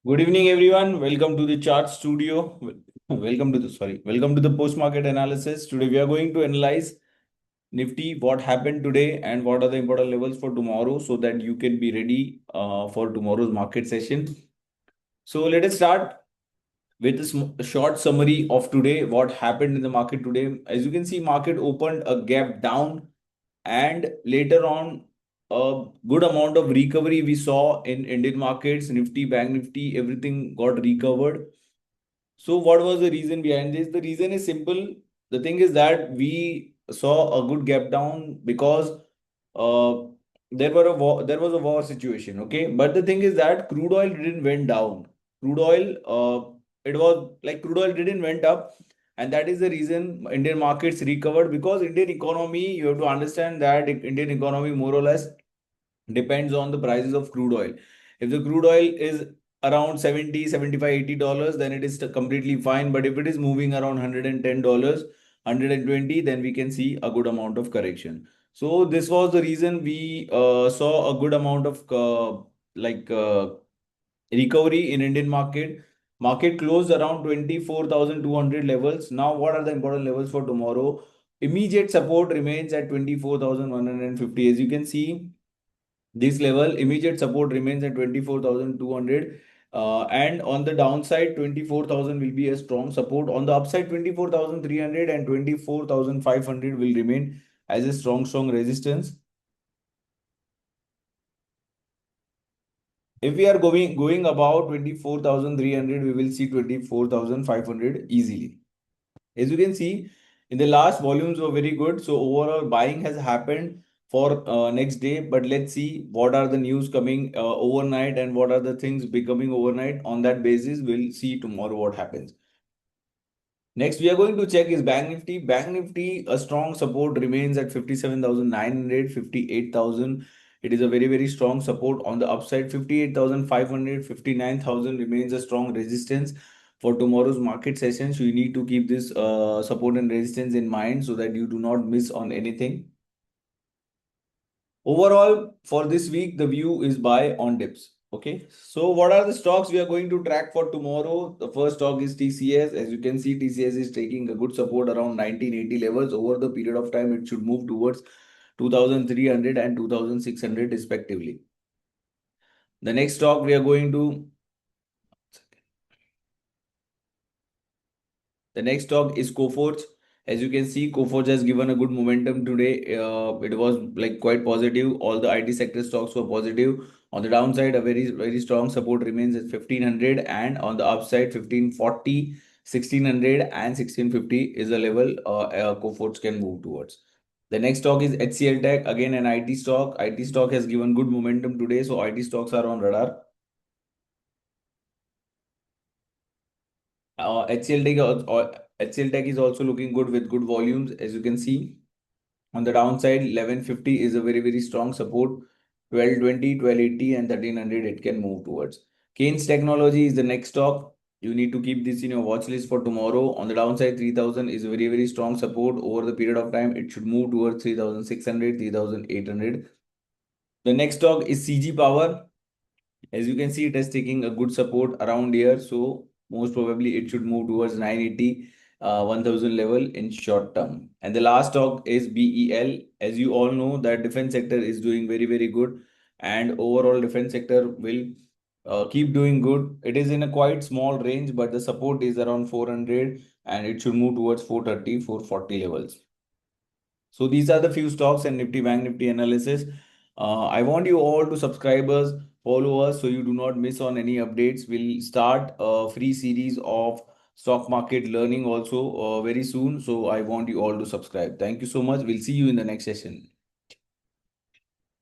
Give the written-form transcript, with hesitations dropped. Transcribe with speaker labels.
Speaker 1: Good evening, everyone. Welcome to the chart studio. Welcome to the post market analysis. Today we are going to analyze Nifty, what happened today, and what are the important levels for tomorrow, so that you can be ready for tomorrow's market session. So let us start with a short summary of today. What happened in the market today? As you can see, market opened a gap down, and later on a good amount of recovery we saw in Indian markets. Nifty, Bank Nifty, everything got recovered. So what was the reason behind this? The reason is simple. The thing is that we saw a good gap down because uh, there was a war situation. Okay, but the thing is that crude oil didn't went down. Crude oil, it was like crude oil didn't went up, and that is the reason Indian markets recovered, because Indian economy, you have to understand that Indian economy more or less depends on the prices of crude oil. If the crude oil is around 70, 75, $80, then it is completely fine. But if it is moving around $110, 120, then we can see a good amount of correction. So this was the reason we saw a good amount of recovery in Indian market. Market closed around 24,200 levels. Now, what are the important levels for tomorrow? Immediate support remains at 24,150. As you can see, this level, immediate support remains at 24,200. And on the downside, 24,000 will be a strong support. On the upside, 24,300 and 24,500 will remain as a strong resistance. If we are going about 24,300, we will see 24,500 easily. As you can see, in the last, volumes were very good. So overall buying has happened for next day. But let's see what are the news coming overnight, and what are the things becoming overnight. On that basis, we'll see tomorrow what happens. Next, we are going to check is Bank Nifty. Bank Nifty, a strong support remains at 57,900, 58,000. It is a very strong support. On the upside, 58,500, 59,000 remains a strong resistance for tomorrow's market session. So you need to keep this support and resistance in mind, so that you do not miss on anything. Overall, for this week, the view is buy on dips. Okay, so what are the stocks we are going to track for tomorrow? The first stock is TCS. As you can see, TCS is taking a good support around 1980 levels. Over the period of time, it should move towards 2,300 and 2,600 respectively. The next stock we are going to The next stock is Coforge. As you can see, Coforge has given a good momentum today. It was like quite positive. All the IT sector stocks were positive. On the downside, a very strong support remains at 1,500, and on the upside, 1,540, 1,600, and 1,650 is a level Coforge can move towards. The next stock is HCL Tech, again an IT stock. IT stock has given good momentum today, so IT stocks are on radar. HCL Tech is also looking good with good volumes. As you can see, on the downside, 1150 is a very strong support. 1220, 1280, and 1300 it can move towards. Keynes Technology is the next stock. You need to keep this in your watch list for tomorrow. On the downside, 3000 is a very strong support. Over the period of time, it should move towards 3600, 3800. The next stock is CG Power. As you can see, it is taking a good support around here. So most probably it should move towards 980, 1000 level in short term. And the last stock is BEL. As you all know, that defense sector is doing very good, and overall defense sector will keep doing good. It is in a quite small range, but the support is around 400, and it should move towards 430, 440 levels. So these are the few stocks and Nifty Bank Nifty analysis. I want you all to subscribe us, follow us, so you do not miss on any updates. We'll start a free series of stock market learning also very soon. So I want you all to subscribe. Thank you so much. We'll see you in the next session.